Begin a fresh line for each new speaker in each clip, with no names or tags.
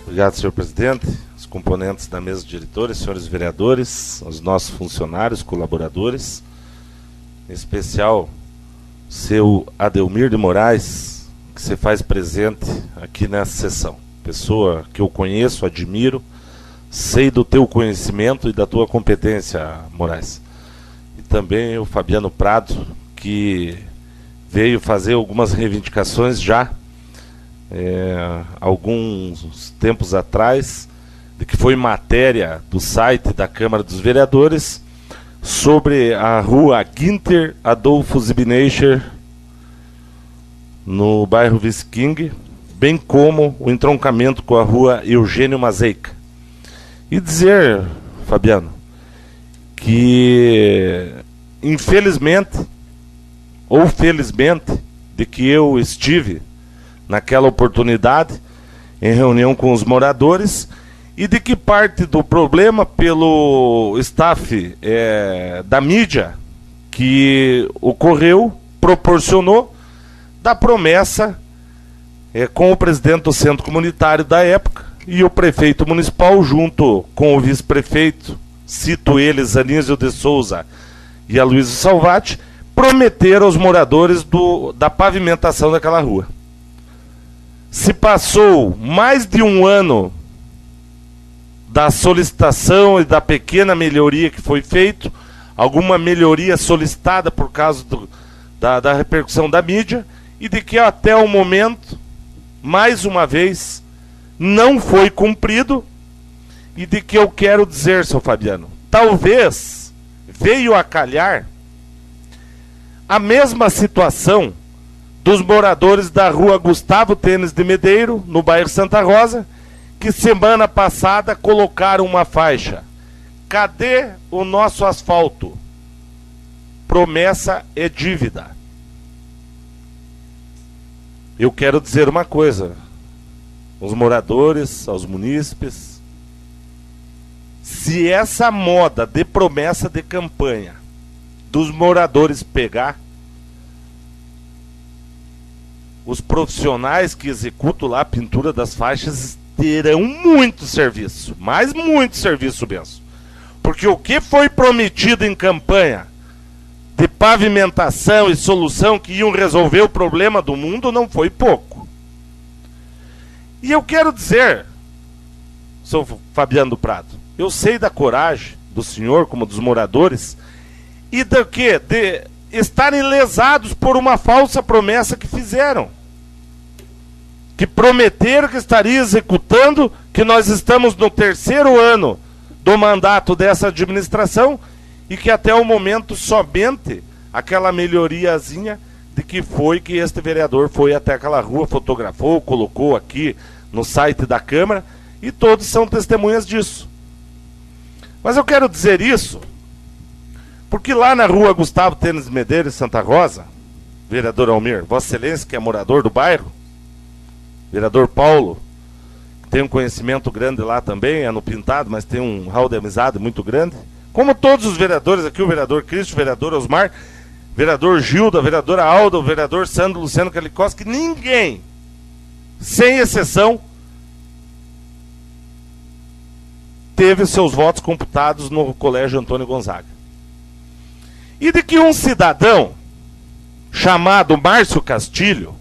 Obrigado, senhor presidente, os componentes da mesa de diretores, senhores vereadores, os nossos funcionários, colaboradores, em especial seu Adelmir de Moraes, que se faz presente aqui nessa sessão. Pessoa que eu conheço, admiro, sei do teu conhecimento e da tua competência, Moraes. E também o Fabiano Prado, que veio fazer algumas reivindicações já, alguns tempos atrás, de que foi matéria do site da Câmara dos Vereadores sobre a rua Günther Adolfo Zibnecher, no bairro Visking, bem como o entroncamento com a rua Eugênio Mazeica. E dizer, Fabiano, que infelizmente ou felizmente de que eu estive naquela oportunidade em reunião com os moradores e de que parte do problema pelo staff da mídia que ocorreu proporcionou da promessa com o presidente do centro comunitário da época e o prefeito municipal junto com o vice-prefeito, cito eles, Anísio de Souza e Aloysio Salvati, prometeram aos moradores da pavimentação daquela rua. Se passou mais de um ano da solicitação e da pequena melhoria que foi feita, alguma melhoria solicitada por causa da repercussão da mídia, e de que até o momento, mais uma vez, não foi cumprido, e de que eu quero dizer, seu Fabiano, talvez veio a calhar a mesma situação dos moradores da rua Gustavo Tênis de Medeiro, no bairro Santa Rosa, que semana passada colocaram uma faixa: cadê o nosso asfalto? Promessa é dívida. Eu quero dizer uma coisa aos moradores, aos munícipes: se essa moda de promessa de campanha dos moradores pegar, os profissionais que executam lá a pintura das faixas terão muito serviço, mas muito serviço mesmo. Porque o que foi prometido em campanha de pavimentação e solução que iam resolver o problema do mundo não foi pouco. E eu quero dizer, sou Fabiano do Prado, eu sei da coragem do senhor como dos moradores e do que? De estarem lesados por uma falsa promessa que fizeram. Que prometeram que estaria executando, que nós estamos no 3º ano do mandato dessa administração e que até o momento somente aquela melhoriazinha de que foi que este vereador foi até aquela rua, fotografou, colocou aqui no site da Câmara e todos são testemunhas disso. Mas eu quero dizer isso porque lá na rua Gustavo Tênis Medeiros, Santa Rosa, vereador Almir, Vossa Excelência, que é morador do bairro, vereador Paulo, que tem um conhecimento grande lá também, é no Pintado, mas tem um hall de amizade muito grande, como todos os vereadores aqui, o vereador Cristo, o vereador Osmar, vereador Gilda, a vereadora Alda, o vereador Sandro Luciano Calicoski, ninguém, sem exceção, teve seus votos computados no Colégio Antônio Gonzaga. E de que um cidadão chamado Márcio Castilho,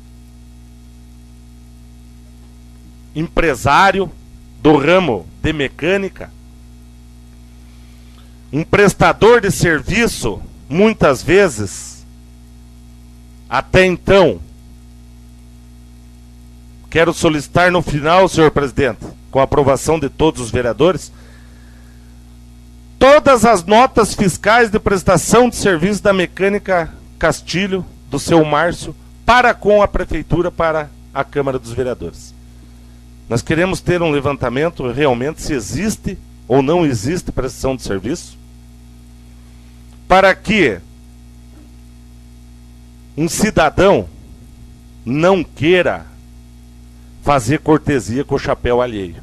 empresário do ramo de mecânica, um prestador de serviço, muitas vezes, até então, quero solicitar no final, senhor presidente, com a aprovação de todos os vereadores, todas as notas fiscais de prestação de serviço da mecânica Castilho, do seu Márcio, para com a prefeitura, para a Câmara dos Vereadores. Nós queremos ter um levantamento realmente se existe ou não existe prestação de serviço, para que um cidadão não queira fazer cortesia com o chapéu alheio.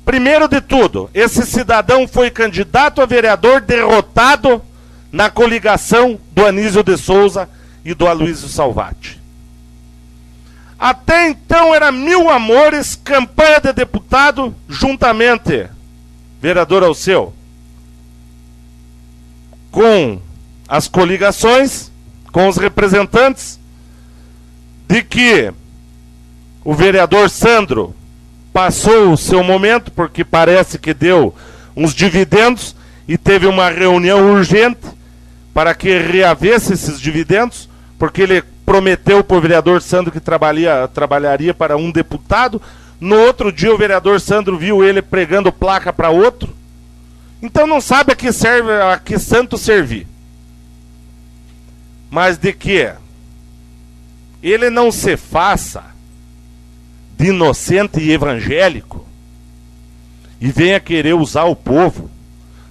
Primeiro de tudo, esse cidadão foi candidato a vereador derrotado na coligação do Anísio de Souza e do Aloysio Salvati. Até então era mil amores, campanha de deputado, juntamente, vereador Alceu, com as coligações, com os representantes, de que o vereador Sandro passou o seu momento, porque parece que deu uns dividendos e teve uma reunião urgente para que reavesse esses dividendos, porque ele prometeu para o vereador Sandro que trabalharia para um deputado. No outro dia o vereador Sandro viu ele pregando placa para outro. Então não sabe a que santo servir. Mas de que ele não se faça de inocente e evangélico e venha querer usar o povo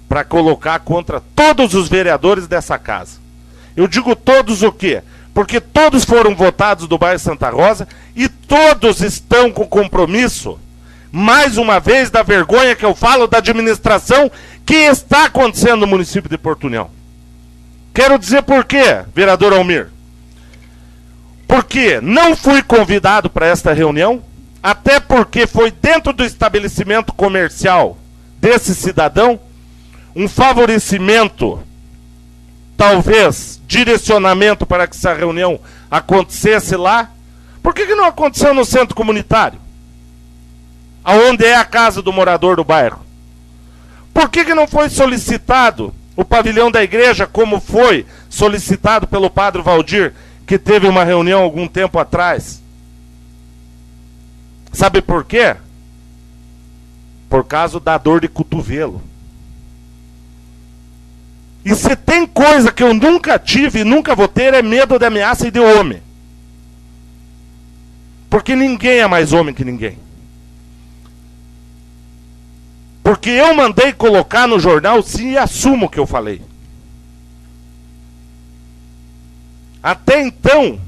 para colocar contra todos os vereadores dessa casa. Eu digo todos o quê? Porque todos foram votados do bairro Santa Rosa e todos estão com compromisso, mais uma vez, da vergonha que eu falo da administração que está acontecendo no município de Porto União. Quero dizer por quê, vereador Almir? Porque não fui convidado para esta reunião, até porque foi dentro do estabelecimento comercial desse cidadão, um favorecimento, talvez direcionamento para que essa reunião acontecesse lá. Por que não aconteceu no centro comunitário, aonde é a casa do morador do bairro? Por que não foi solicitado o pavilhão da igreja, como foi solicitado pelo padre Valdir, que teve uma reunião algum tempo atrás? Sabe por quê? Por causa da dor de cotovelo. E se tem coisa que eu nunca tive e nunca vou ter, é medo de ameaça e de homem. Porque ninguém é mais homem que ninguém. Porque eu mandei colocar no jornal, sim, e assumo o que eu falei. Até então,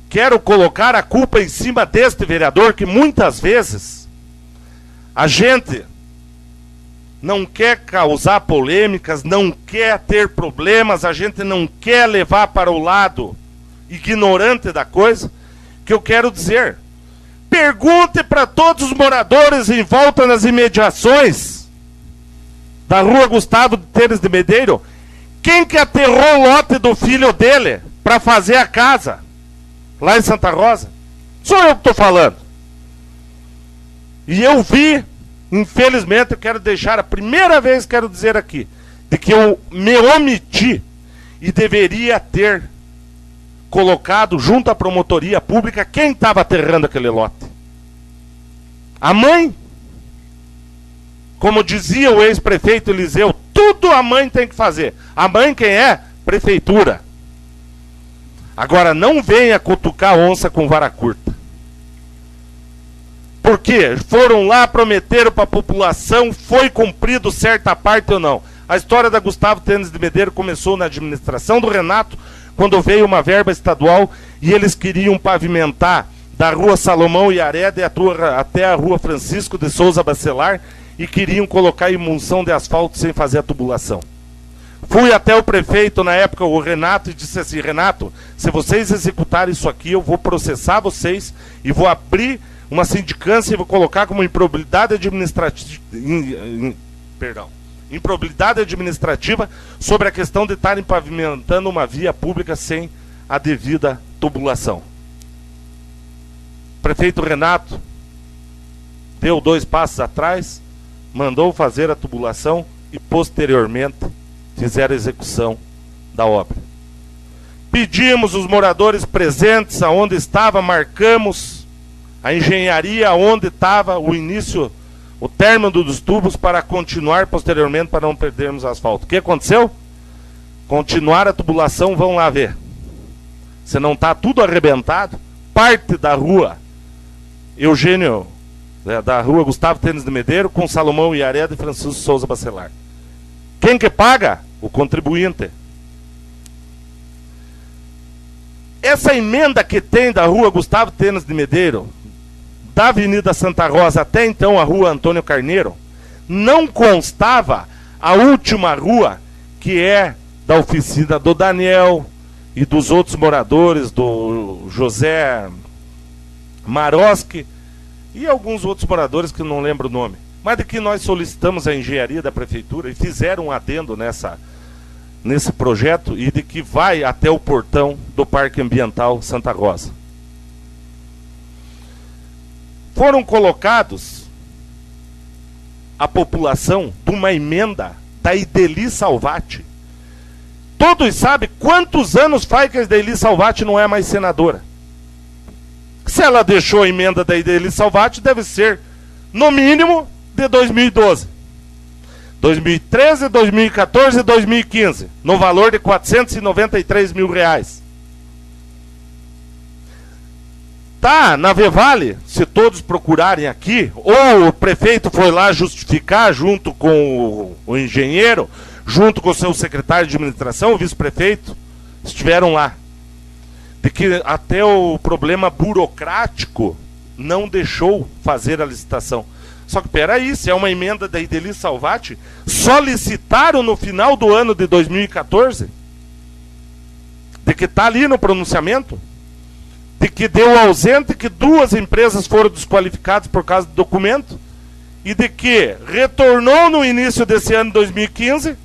quero colocar a culpa em cima deste vereador, que muitas vezes a gente não quer causar polêmicas, não quer ter problemas, a gente não quer levar para o lado ignorante da coisa. Que eu quero dizer, pergunte para todos os moradores em volta nas imediações da rua Gustavo Teles de Medeiros, quem que aterrou o lote do filho dele para fazer a casa lá em Santa Rosa? Sou eu que estou falando. E eu vi, infelizmente, eu quero deixar, a primeira vez quero dizer aqui, de que eu me omiti e deveria ter colocado junto à promotoria pública quem estava aterrando aquele lote. A mãe, como dizia o ex-prefeito Eliseu, tudo a mãe tem que fazer. A mãe quem é? Prefeitura. Agora não venha cutucar onça com vara curta. Porque foram lá, prometeram para a população, foi cumprido certa parte ou não. A história da Gustavo Teles de Medeiros começou na administração do Renato, quando veio uma verba estadual e eles queriam pavimentar da rua Salomão e Areda até a rua Francisco de Souza Bacelar e queriam colocar emulsão de asfalto sem fazer a tubulação. Fui até o prefeito na época, o Renato, e disse assim: Renato, se vocês executarem isso aqui, eu vou processar vocês e vou abrir uma sindicância e vou colocar como improbidade administrativa, improbidade administrativa sobre a questão de estarem pavimentando uma via pública sem a devida tubulação. O prefeito Renato deu 2 passos atrás, mandou fazer a tubulação e posteriormente fizeram a execução da obra. Pedimos os moradores presentes aonde estava, marcamos a engenharia onde estava o início, o término dos tubos, para continuar posteriormente, para não perdermos asfalto. O que aconteceu? Continuar a tubulação, vão lá ver. Se não está tudo arrebentado, parte da rua Eugênio, da rua Gustavo Teles de Medeiros, com Salomão e Areda e Francisco Souza Bacelar. Quem que paga? O contribuinte. Essa emenda que tem da rua Gustavo Teles de Medeiros, da Avenida Santa Rosa até então a rua Antônio Carneiro, não constava a última rua, que é da oficina do Daniel e dos outros moradores, do José Maroski e alguns outros moradores que não lembro o nome, mas de que nós solicitamos a engenharia da prefeitura e fizeram um adendo nesse projeto e de que vai até o portão do Parque Ambiental Santa Rosa. Foram colocados a população de uma emenda da Ideli Salvati. Todos sabem quantos anos faz que a Ideli Salvati não é mais senadora. Se ela deixou a emenda da Ideli Salvati, deve ser, no mínimo, de 2012. 2013, 2014 e 2015, no valor de R$493 mil. Tá, na Vevale, se todos procurarem aqui, ou o prefeito foi lá justificar junto com o engenheiro, junto com o seu secretário de administração, o vice-prefeito, estiveram lá. De que até o problema burocrático não deixou fazer a licitação. Só que peraí, se é uma emenda da Ideli Salvati, solicitaram no final do ano de 2014, de que está ali no pronunciamento, de que deu ausente, que 2 empresas foram desqualificadas por causa do documento, e de que retornou no início desse ano 2015,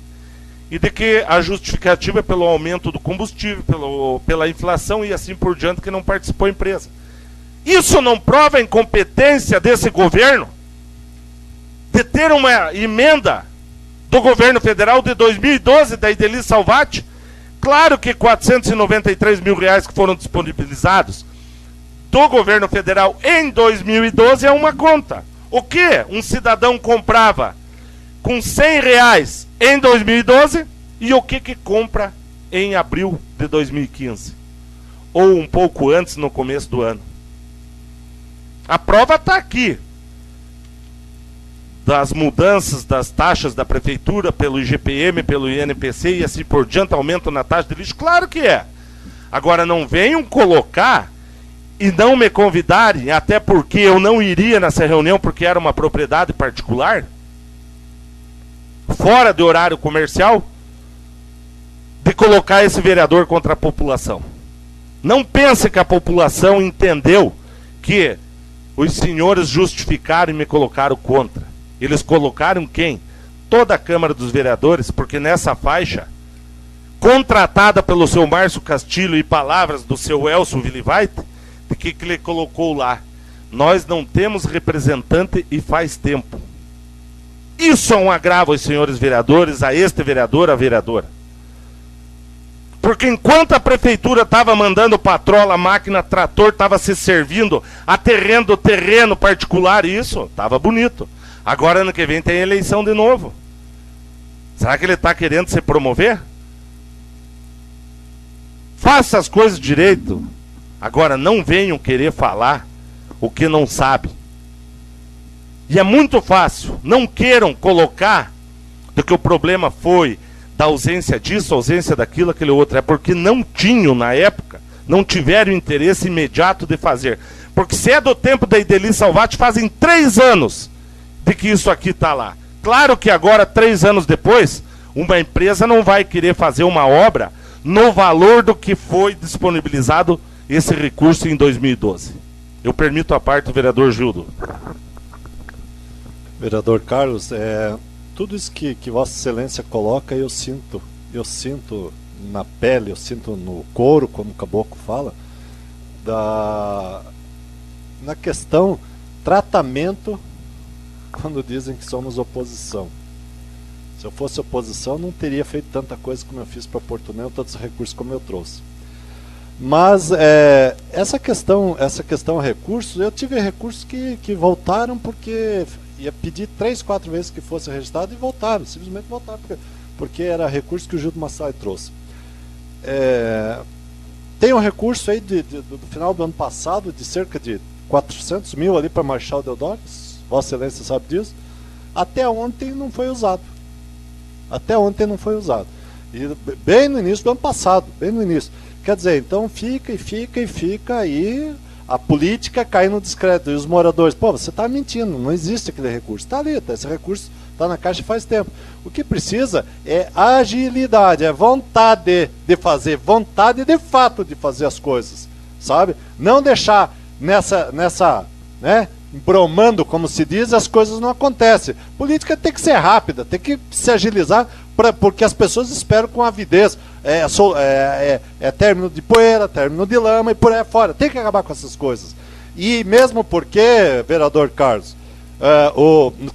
e de que a justificativa é pelo aumento do combustível, pela inflação e assim por diante, que não participou a empresa. Isso não prova a incompetência desse governo de ter uma emenda do governo federal de 2012 da Ideli Salvati? Claro que R$493 mil que foram disponibilizados do governo federal em 2012 é uma conta. O que um cidadão comprava com R$100 em 2012 e o que compra em abril de 2015? Ou um pouco antes, no começo do ano. A prova está aqui. Das mudanças das taxas da prefeitura pelo IGPM, pelo INPC e assim por diante, aumento na taxa de lixo, claro que é. Agora não venham colocar e não me convidarem, até porque eu não iria nessa reunião porque era uma propriedade particular, fora de horário comercial, de colocar esse vereador contra a população. Não pense que a população entendeu que os senhores justificaram e me colocaram contra. Eles colocaram quem? Toda a Câmara dos Vereadores, porque nessa faixa, contratada pelo seu Márcio Castilho e palavras do seu Elcio Vilivaite, de que ele colocou lá: nós não temos representante e faz tempo. Isso é um agravo aos senhores vereadores, a este vereador, a vereadora. Porque enquanto a prefeitura estava mandando patrola, máquina, trator, estava se servindo, aterrando terreno particular, isso estava bonito. Agora, ano que vem, tem eleição de novo. Será que ele está querendo se promover? Faça as coisas direito. Agora, não venham querer falar o que não sabe. E é muito fácil. Não queiram colocar de que o problema foi da ausência disso, ausência daquilo, aquele outro. É porque não tinham, na época, não tiveram interesse imediato de fazer. Porque se é do tempo da Ideli Salvati, fazem 3 anos de que isso aqui está lá. Claro que agora, 3 anos depois, uma empresa não vai querer fazer uma obra no valor do que foi disponibilizado esse recurso em 2012. Eu permito a parte do vereador Gildo.
Vereador Carlos, tudo isso que Vossa Excelência coloca, eu sinto na pele, eu sinto no couro, como o caboclo fala, na questão tratamento quando dizem que somos oposição. Se eu fosse oposição, não teria feito tanta coisa como eu fiz para Porto Neto, tantos recursos como eu trouxe. Mas essa questão recursos, eu tive recursos que voltaram porque ia pedir 3, 4 vezes que fosse registrado e voltaram, simplesmente voltaram, porque era recurso que o Gildo Massai trouxe. Tem um recurso aí do final do ano passado de cerca de 400 mil ali para Marechal Deodoro, Vossa Excelência sabe disso. Até ontem não foi usado. E bem no início do ano passado, bem no início. Quer dizer, então fica aí a política cai no descrédito. E os moradores, pô, você está mentindo, não existe aquele recurso. Está ali, esse recurso está na Caixa faz tempo. O que precisa é agilidade, é vontade de fazer, vontade de fato de fazer as coisas, sabe? Não deixar nessa né, bromando, como se diz, as coisas não acontecem. Política tem que ser rápida, tem que se agilizar, porque as pessoas esperam com avidez. É término de poeira, término de lama e por aí fora. Tem que acabar com essas coisas. E mesmo porque, vereador Carlos,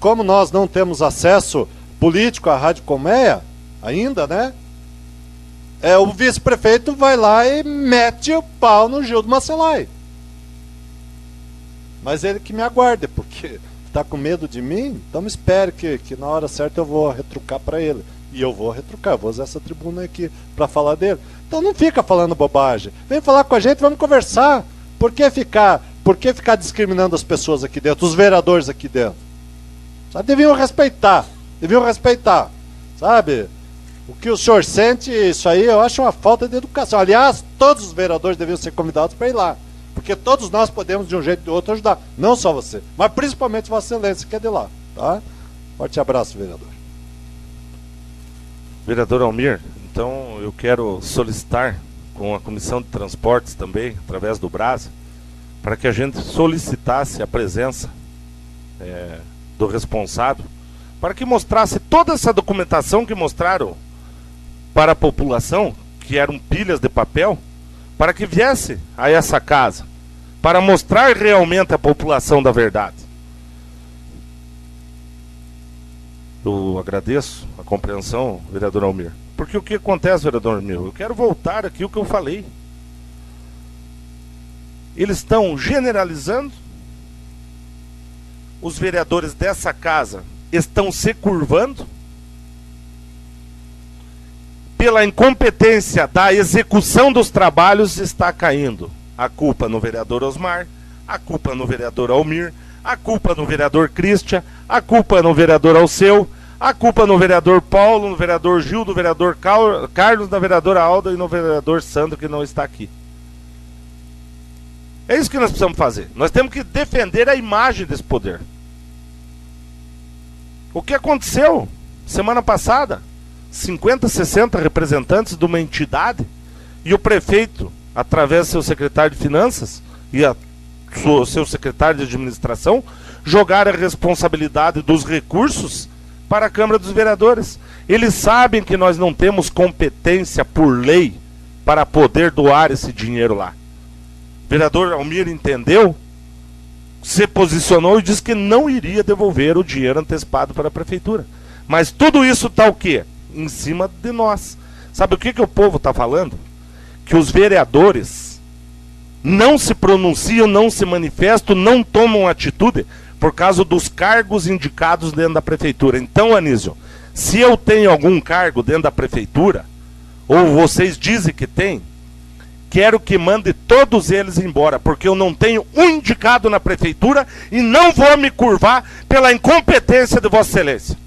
como nós não temos acesso político à Rádio Colmeia, ainda, né? O vice-prefeito vai lá e mete o pau no Gildo Macelai. Mas ele que me aguarde, porque está com medo de mim, então espere que na hora certa eu vou retrucar para ele. E eu vou retrucar, vou usar essa tribuna aqui para falar dele. Então não fica falando bobagem. Vem falar com a gente, vamos conversar. Por que ficar discriminando as pessoas aqui dentro, os vereadores aqui dentro? Sabe, deviam respeitar, sabe? O que o senhor sente, isso aí eu acho uma falta de educação. Aliás, todos os vereadores deviam ser convidados para ir lá. Porque todos nós podemos, de um jeito ou de outro, ajudar. Não só você, mas principalmente Vossa Excelência, que é de lá. Tá? Forte abraço, vereador.
Vereador Almir, então eu quero solicitar com a Comissão de Transportes também, através do Brasa, para que a gente solicitasse a presença do responsável, para que mostrasse toda essa documentação que mostraram para a população, que eram pilhas de papel, para que viesse a essa casa, para mostrar realmente à população da verdade. Eu agradeço a compreensão, vereador Almir. Porque o que acontece, vereador Almir? Eu quero voltar aqui o que eu falei. Eles estão generalizando. Os vereadores dessa casa estão se curvando. Pela incompetência da execução dos trabalhos está caindo. A culpa no vereador Osmar, a culpa no vereador Almir, a culpa no vereador Cristian, a culpa no vereador Alceu, a culpa no vereador Paulo, no vereador Gil, no vereador Carlos, na vereadora Alda e no vereador Sandro, que não está aqui. É isso que nós precisamos fazer. Nós temos que defender a imagem desse poder. O que aconteceu semana passada? 50, 60 representantes de uma entidade e o prefeito, através do seu secretário de Finanças e seu secretário de Administração, jogaram a responsabilidade dos recursos para a Câmara dos Vereadores. Eles sabem que nós não temos competência por lei para poder doar esse dinheiro lá. O vereador Almir entendeu, se posicionou e disse que não iria devolver o dinheiro antecipado para a prefeitura. Mas tudo isso está o quê? Em cima de nós. Sabe o que o povo está falando? Que os vereadores não se pronunciam, não se manifestam, não tomam atitude por causa dos cargos indicados dentro da prefeitura. Então, Anísio, se eu tenho algum cargo dentro da prefeitura, ou vocês dizem que tem, quero que mande todos eles embora, porque eu não tenho um indicado na prefeitura e não vou me curvar pela incompetência de Vossa Excelência.